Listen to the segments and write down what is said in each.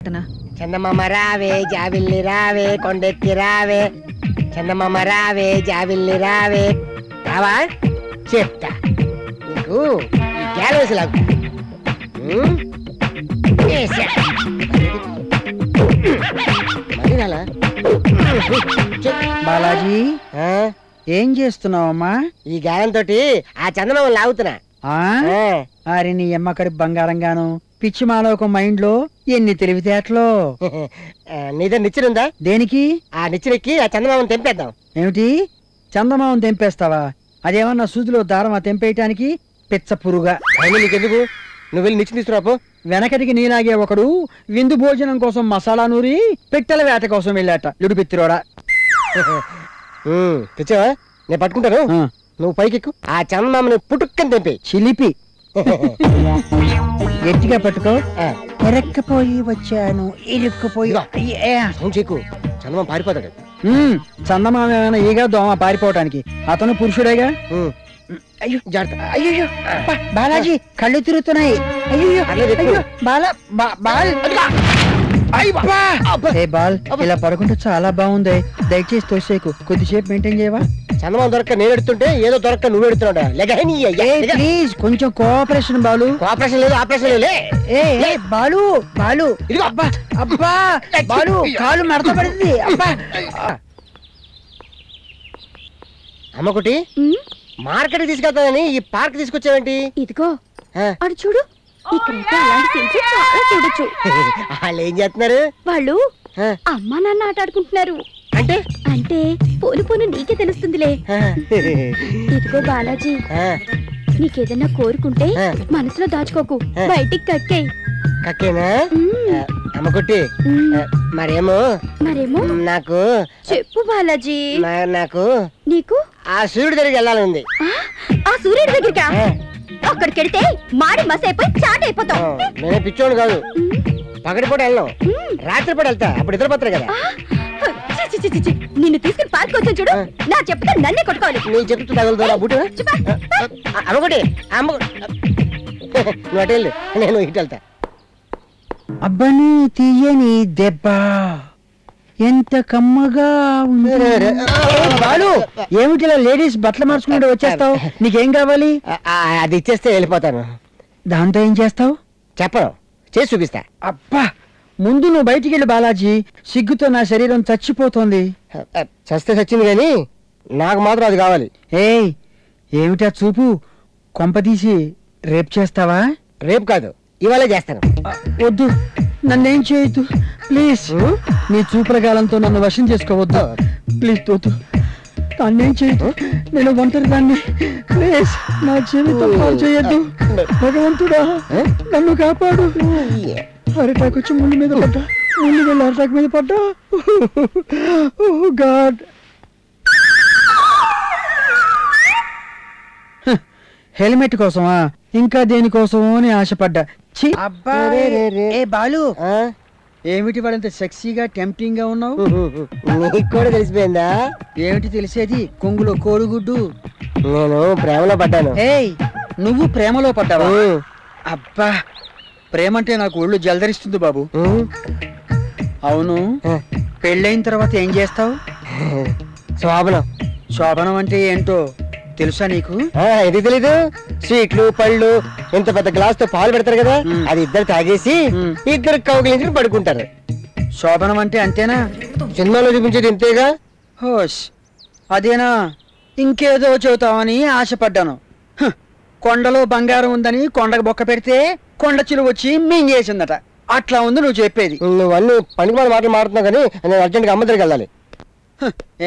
చందమామ రావే జాబిల్లి రావే కొండెత్తి రావే చందమామ రావే జాబిల్లి రావే రావా చెప్తా నీకు ఈ గ్యాలరీస్ లాగా బాలాజీ ఏం చేస్తున్నావమ్మా? ఈ గాలం తోటి ఆ చందమామ లాగుతున్నా. అరే నీ అమ్మకడి బంగారంగాను పిచ్చి మాలోక మైండ్ లో ఎన్ని తెలివితేటలో. నీదే నిచ్చినుందా? దేనికి? ఆ నిచ్చినెక్కి ఆ చందమామని తెంపేద్దాం. ఏమిటి చందమామని తెంపేస్తావా? అదేమన్నా సూదిలో దారమా తెంపేయటానికి? పిచ్చ పురుగా. నీకెందుకు? నువ్వు వెళ్ళి నిచ్చి తీసుకురాపో. వెనకటికి నీలాగే ఒకడు విందు భోజనం కోసం మసాలా నూరి పిట్టల వేట కోసం వెళ్ళాట. ఇడు పిత్తిరోడా. తెచ్చావా? నేను పట్టుకుంటాను, నువ్వు పైకెక్కు. ఆ చందమామని పుట్టుక్కని తెంపి. చిలిపి గట్టిగా పట్టుకో. ఎరక్కపోయి వచ్చాను ఇరుక్కుపోయి చెక్కు. చందమామ పారిపోతాడు. చందమామ ఏమైనా ఈగా దోమ పారిపోవటానికి? అతను పురుషుడేగా. అయ్యో జాగ్రత్త. అయ్యో బాలాజీ కళ్ళు తిరుగుతున్నాయి. అయ్యో బాల్ ఇలా పడుకుంటే చాలా బాగుంది. దయచేసి తోసేకు, కొద్దిసేపు మెయింటైన్ చేయవా? చందమామ దొరక్క నేను ఎడుతుంటే ఏదో దొరక్క నువ్వు ఎడుతున్నాడా? ప్లీజ్ కొంచెం కోఆపరేషన్ బాలు. కోఆపరేషన్ లేదు, ఆపరేషన్ లేదు. బాలు బాలు అబ్బా అబ్బా బాలు కాలు మడత పడింది. అబ్బా అమ్మకుటి మార్కెట్ తీసుకెళ్తానని ఈ పార్క్ తీసుకొచ్చావేంటి? ఇదిగో అటు చూడు, ఇక్కడైతే అలాంటి థింగ్స్ చాలా చూడొచ్చు. వాళ్ళు ఏం చేస్తున్నారు? వాళ్ళు అమ్మా నాన్న ఆట ఆడుకుంటున్నారు. అంటే అంటే పోను పోను నీకే తెలుస్తుందిలే. ఇదిగో బాలాజీ, నీకేదన్నా కోరుకుంటే మనసులో దాచుకోకు, బయటికి కక్కేయ్. కక్కేనా? అమ్మకుట్టి మరేమో నాకు చెప్పు బాలాజీ. నాకు నీకు ఆ సూర్యుడి దగ్గరికి వెళ్ళాలని. ఆ సూర్యుడి దగ్గరికా? అక్కడికి వెళ్తే మాడి మసైపోయి చాట అయిపోతాం. నేనే పిచ్చోడు కాదు, పగటిపూట వెళ్ళను, రాత్రిపూట వెళ్తా, అప్పుడు ఇద్దరు కదా. నిన్ను తీసుకుని పార్క్ వచ్చాను చూడు, నా చెప్తే నన్నే కొట్టుకోవాలి. నీ చెప్తూ తగులుతా బుట్టు. అమ్మకుటి నువ్వు అటు వెళ్ళు, నేను ఇటు వెళ్తా. అబ్బని తీయని దెబ్బ ఎంత కమ్మగా బాలు. ఏమిటిలా లేడీస్ బట్టలు మార్చుకుంటూ వచ్చేస్తావు? నీకేం కావాలి? అది ఇచ్చేస్తే వెళ్ళిపోతాను. దాంతో ఏం చేస్తావు? చెప్పను, చేసి చూపిస్తా. అబ్బా ముందు నువ్వు బయటికి వెళ్ళి బాలాజీ, సిగ్గుతో నా శరీరం చచ్చిపోతోంది. చస్తే చచ్చింది కానీ నాకు మాత్రం అది కావాలి. ఏయ్ ఏమిటా చూపు? కొంపదీసి రేపు చేస్తావా? రేపు కాదు, ఇవాళే చేస్తాను. వద్దు, నన్నేం చేయొద్దు ప్లీజ్. నీ చూపుల గాలంతో నన్ను వశం చేసుకోవద్దు ప్లీజ్. తోతు నన్నేం చేయొద్దు, నేను ఒంటరి దాన్ని. ప్లీజ్ నా జీవితం పాడు చేయొద్దు. భగవంతుడా నన్ను కాపాడు. అరిటాకు వచ్చి ముళ్ళు మీద పడ్డా, ముళ్ళు వెళ్ళి అరిటాకు మీద పడ్డా. ఓ గాడ్. హెల్మెట్ కోసమా? ఇంకా దేనికోసమో అని ఆశపడ్డా. బాలు ఏమిటి వాడంత సెక్సీగా టెంప్టింగ్ గా ఉన్నావు? నీకు కూడా తెలిసిపోయిందా? ఏమిటి తెలిసేది? కొంగులో కోడిగుడ్డు. నేను ప్రేమలో పడ్డాను. ఏయ్ నువ్వు ప్రేమలో పడ్డావా? అబ్బా ప్రేమంటే నాకు ఒళ్ళు జలదరిస్తుంది బాబు. అవును, పెళ్ళైన తర్వాత ఏం చేస్తావు? శోభనం. శోభనం అంటే ఏంటో తెలుసా నీకు? ఇది తెలీదు? స్వీట్లు పళ్ళు ఇంత పెద్ద గ్లాస్ తో పాలు పెడతారు కదా, అది ఇద్దరు తాగేసి ఇద్దరు కౌగిలించుకుని పడుకుంటారు. శోభనం అంటే అంతేనా? సినిమాలో చూపించేది ఇంతేగా. హోష్ అదేనా? ఇంకేదో చెబుతావని ఆశపడ్డాను. కొండలో బంగారం ఉందని కొండకు బొక్క పెడితే కొండ చిలువ వచ్చి మింగేసిందట. అట్లా ఉంది నువ్వు చెప్పేది. నువ్వన్నీ పనికి మాటలు మాడుతున్నావు కానీ నేను అర్జెంట్గా అమ్మ దగ్గరికి వెళ్ళాలి.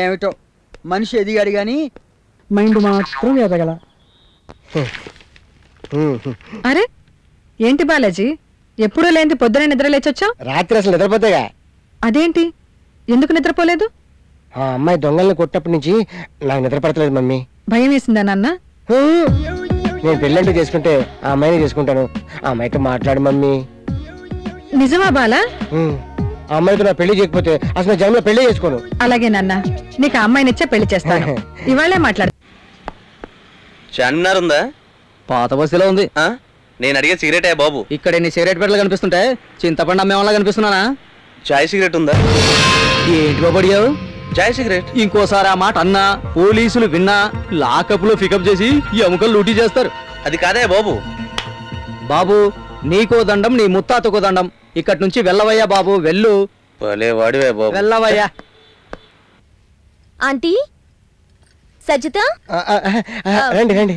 ఏమిటో మనిషి ఎదిగాడు గాని మైండ్ మాత్రం ఎదగల. అరే ఏంటి బాలాజీ, ఎప్పుడూ లేని పొద్దున నిద్ర లేచొచ్చావు? రాత్రి అసలు నిద్రపోతేగా. అదేంటి, ఎందుకు నిద్రపోలేదు? ఆ అమ్మాయి దొంగల్ని కొట్టినప్పటి నుంచి నాకు నిద్ర పడతలేదు మమ్మీ. భయం వేసిందా నాన్న? నేను పెళ్ళంటూ చేసుకుంటే ఆ అమ్మాయిని చేసుకుంటాను. ఆ అమ్మాయితో మాట్లాడు మమ్మీ. నిజమా బాలా? ఆ అమ్మాయితో నా పెళ్లి చేయకపోతే అసలు జన్మలో పెళ్లి చేసుకోను. అలాగే నాన్న, నీకు ఆ అమ్మాయినిచ్చే పెళ్లి చేస్తాను. ఇవాళే మాట్లాడు. చార్మినార్ ఉందా? పాత బస్సులో ఉంది. నేను అడిగే సిగరెటే బాబు. ఇక్కడ ఎన్ని సిగరెట్ పెట్టలు కనిపిస్తుంటే చింతపండు అమ్మేవాళ్ళ కనిపిస్తున్నానా? చాయ్ సిగరెట్ ఉందా? ఏంటి బాబు అడిగావు? చాయ్ సిగరెట్. ఇంకోసారి ఆ మాట అన్నా పోలీసులు విన్నా లాకప్ లో పికప్ చేసి ఎముకలు లూటీ చేస్తారు. అది కాదే బాబు. బాబు నీకో దండం, నీ ముత్తాతకో దండం. ఇక్కడి నుంచి వెళ్ళవయ్యా బాబు, వెళ్ళు. భలే వాడివే బాబు. వెళ్ళవయ్యా. ఆంటీ సజ్జిత, రండి రండి.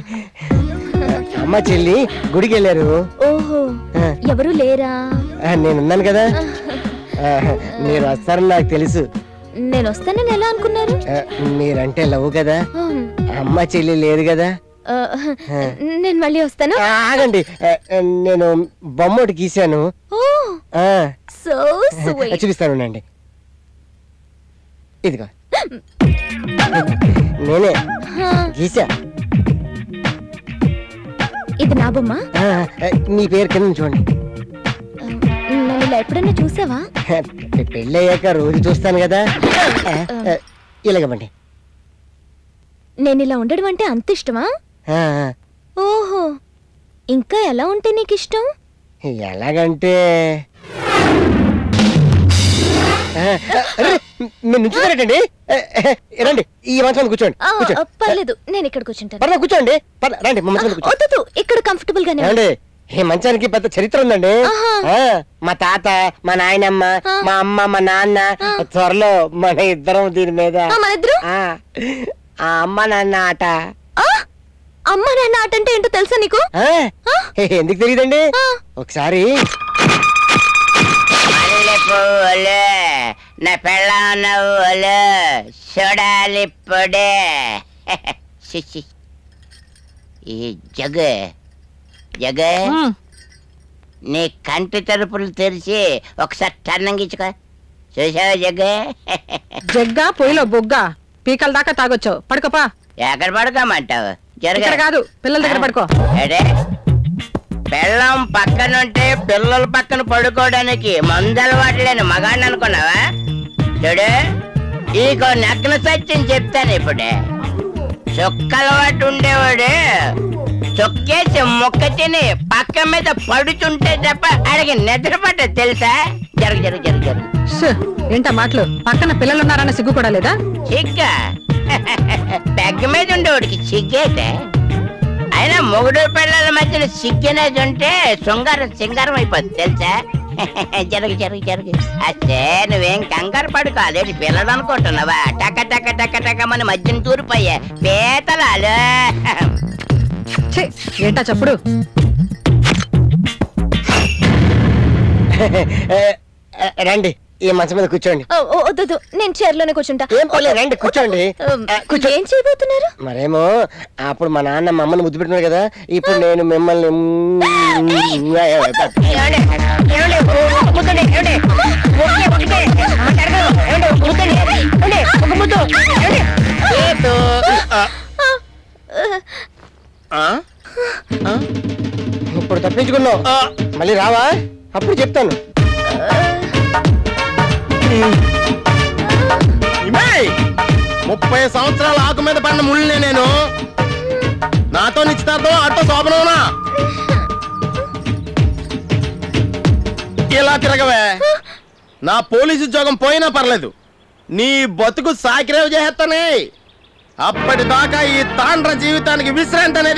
అమ్మ చెల్లి గుడికి వెళ్ళారు. ఓహో ఎవరు లేరా? నేనున్నాను కదా. మీరు వస్తారని నాకు తెలుసు. నేను వస్తానని ఎలా అనుకున్నారు? మీరంటే లవ్ కదా. అమ్మ చెల్లి లేదు కదా. నేను మళ్ళీ వస్తాను. ఆగండి, నేను బొమ్మ ఒకటి గీశాను. చూపిస్తాను అండి. ఇదిగో నేనే గీసా. ఇది నా బొమ్మ. మీ పేరు కింద చూడండి. నన్ను ఇలా ఎప్పుడన్నా చూసావా? పెళ్ళయ్యాక రోజు చూస్తాను కదా. ఇలాగమండి. నేను ఇలా ఉండడం అంటే అంత ఇష్టమా? ఓహో, ఇంకా ఎలా ఉంటే నీకు ఇష్టం? ఎలాగంటే మీరు నుంచున్నారండి. రండి, ఈ మంచం కూర్చోండి. పర్లేదు, నేను ఇక్కడ కూర్చుంటాను. పర్లేదు, కూర్చోండి. రండి, వద్దు, ఇక్కడ కంఫర్టబుల్ గానే రండి. ఈ మంచానికి పెద్ద చరిత్ర ఉందండి. మా తాత, మా నాయనమ్మ, మా అమ్మ, మా నాన్న, త్వరలో మన ఇద్దరం దీని మీద. అమ్మ నాన్న ఆట. అమ్మ నాన్న ఆట అంటే ఏంటో తెలుసా నీకు? ఎందుకు తెలియదండి. ఒకసారి నా పెళ్ళ చూడాలి పొడే ఈ జగ జగ నీ కంటి తలుపులు తెరిచి ఒకసారి టన్నంగిచ్చుకో. చూసావా జగ్గ? జగ్గా పొయ్యిలో బొగ్గా పీకల దాకా తాగొచ్చావు. పడుకోపా. ఎక్కడ పడుకోమంటావు? ఇక్కడ కాదు, పిల్లల దగ్గర పడుకో. పెళ్ళం పక్కనుంటే పిల్లల పక్కన పడుకోవడానికి మందలవాటు లేని మగాడిని అనుకున్నావా? చూడు, ఈకో నగ్న సత్యం చెప్తాను. ఇప్పుడే చుక్కలవాటు ఉండేవాడు చొక్కేసి మొక్క తిని పక్క మీద పడుతుంటే తప్ప అడిగి నిద్ర పట్టదు తెలుసా? జరుగు జరుగు జరుగు జరుగు. ఏంటా మాటలు? పక్కన పిల్లలు ఉన్నారన్న సిగ్గు కూడా లేదా? సిగ్గా? పెగ్గ మీద ఉండేవాడికి సిగ్గైతే. అయినా మొగుడు పిల్లల మధ్యన సిగ్గనేది ఉంటే శృంగారం సింగారం అయిపోద్ది తెలుసా? జరుగు జరుగు జరుగు. అసే నువ్వేం కంగారు పడుకో. అదేంటి పిల్లలు అనుకుంటున్నావా? టక టక టక టక మన మధ్యన తూరిపోయా పీతలాలు. ఏంటా చప్పుడు? రండి, ఈ మంచం మీద కూర్చోండి. వద్దు, నేను చైర్లోనే కూర్చుంటా. ఏం పర్లేదు, రండి కూర్చోండి. ఏం చేయబోతున్నారు? మరేమో అప్పుడు మా నాన్న మా అమ్మని ముద్దు పెట్టుకున్నారు కదా, ఇప్పుడు నేను మిమ్మల్ని ఇప్పుడు తప్పించుకున్నావు. మళ్ళీ రావా? అప్పుడు చెప్తాను. 30 సంవత్సరాల ఆకు మీద పడిన ముళ్ళే నేను. నాతో నిశ్చితార్థం, అటో శోభనవునా? ఇలా తిరగవే. నా పోలీసు ఉద్యోగం పోయినా పర్లేదు, నీ బతుకు సాకిరేవ్ చేస్తానే. అప్పటిదాకా ఈ తాండ్ర జీవితానికి విశ్రాంతి అనేది